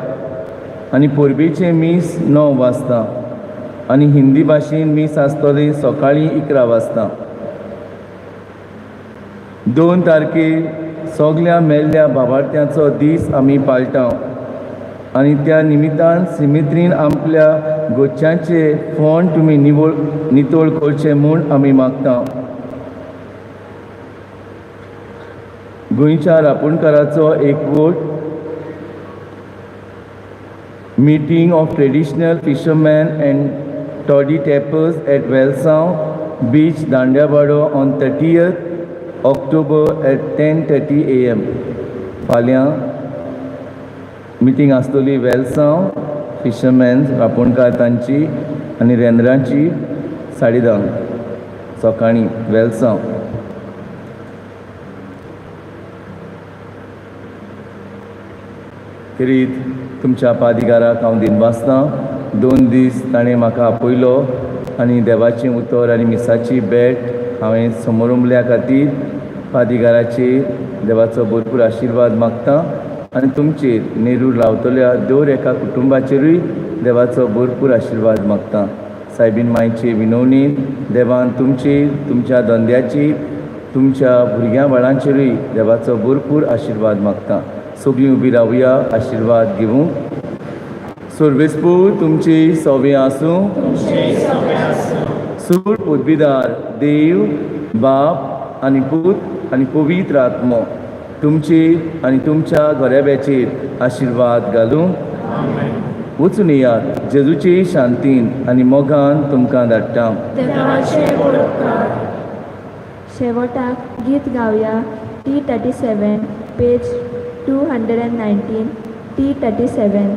आनी परबेचें मीस 9 वाजता आनी हिंदी भाशेन मीस आसतली सकाळीं 11 वाजता. 2 तारखेर सगल्या मेल्ल्या भावार्थ्यांचो दीस आमी पाळटाव आनी त्या निमित्तान सिमित्रीन आपल्या गोच्यांचे फोंड तुमी नितळ करचे म्हूण आमी मागता. गोंयच्या रांपोणकाराचो एकवट meeting of traditional fisherman and toddy tappers at Velsao beach दांड्याबाडो on 30th October at 10:30 AM. फाल्यां मिटींग आसतली वेलसांव फिशरमॅन्स रांपोणकार तांची आनी रेंद्रांची 10:30 सकाळीं वेलसांव. खेरीत तुमच्या पादिगाराक हांव दिनवासतां. 2 दीस ताणें म्हाका आपयलो आनी देवाचें उतर आनी मिसाची भेट हांवें समोरुंबल्या खातीर पादिगाराचेर देवाचो भरपूर आशिर्वाद मागतां आनी तुमचेर नेरूर रावतल्या दर एका कुटुंबाचेरूय देवाचो भरपूर आशिर्वाद मागतां. सायबीन मांयचे विनवणेन देवान तुमचेर, तुमच्या धंद्याचेर, तुमच्या भुरग्यां बाळांचेरूय देवाचो भरपूर आशिर्वाद मागतां. सगळीं उबी रावया आशिर्वाद घेवंक. सर्वेस्पूर तुमची सवे आसूं. सूर उद्भिदार देव बाप आनी पूत आनी पवित्र आत्मो तुमचेर आनी तुमच्या घराब्याचेर आशिर्वाद घालूं. वचून येयात जेजूचे शांतीन आनी मोगान तुमकां धाडटा.
शेवटाक गीत गावया T37 पेज 219 T37.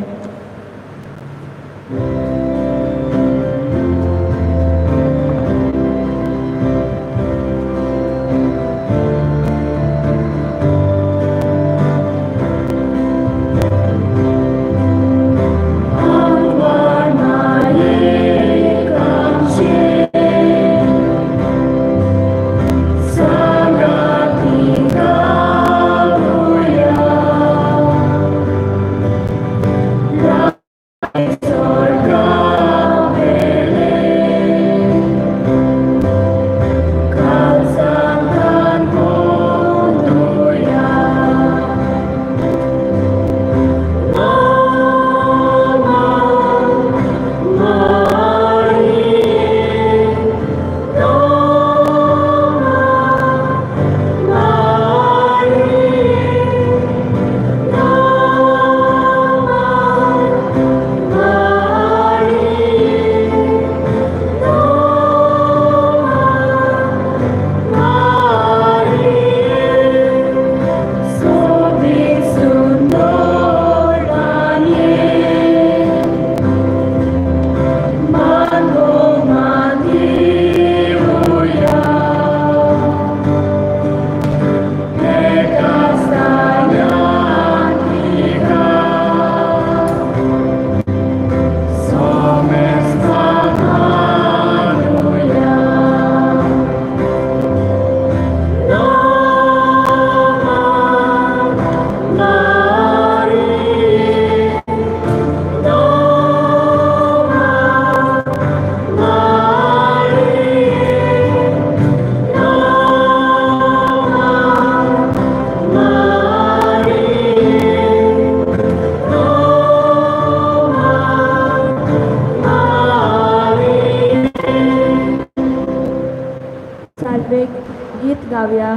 गीत गावया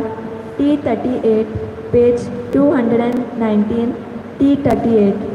T38 पेज 219 T38.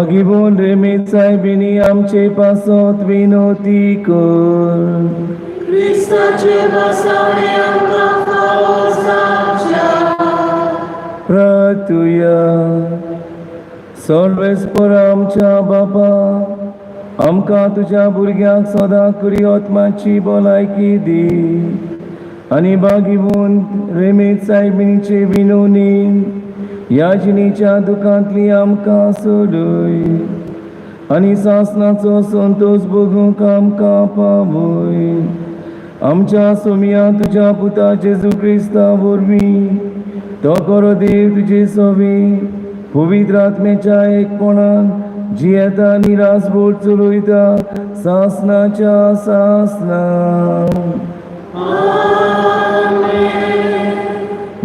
बागीबून रेमेत साहेबिनी आमचे पासत विनोती कर.
क्रिस्ताचे बसवणे आमकां फावो जावच्या.
प्रार्थुया. सर्वेस्पर आमच्या बापा, आमकां तुज्या भुरग्यांक सदां करी आत्माची भलायकी दी आनी बागीबून रेमेत साहेबिनीचे विनोनी याजनीच्या दुखांतली आमकां सोडय आनी सासणाचो संतोष भोगूंक आमकां पावय. आमच्या सोमिया तुज्या पुता जेजू क्रिस्ता वरवीं तो करो देव तुजे सोबी पवित्र आत्म्याच्या एकपणान जियेता आनी रासभोर चलयता सासणाच्या सासणां.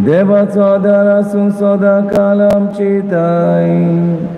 देवाचो आदार आसूं सदां काल आमचे ताय.